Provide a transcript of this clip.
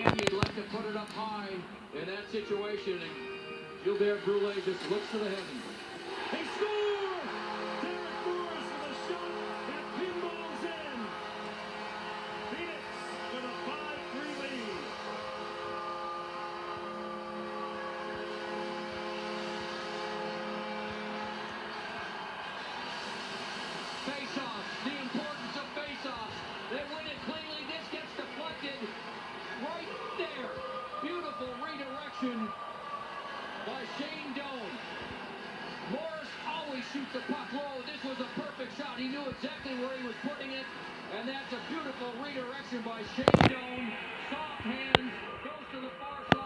again, you'd like to put it up high in that situation. And Gilbert Brule just looks to the heavens. They score! Derek Morris with a shot that pinballs in. Phoenix with a 5-3 lead. Face-offs, the importance of face-offs. They win it cleanly. This gets deflected right there. Beautiful redirection by Shane Doan. Morris always shoots the puck low. This was a perfect shot. He knew exactly where he was putting it. And that's a beautiful redirection by Shane Doan. Soft hands, goes to the far side.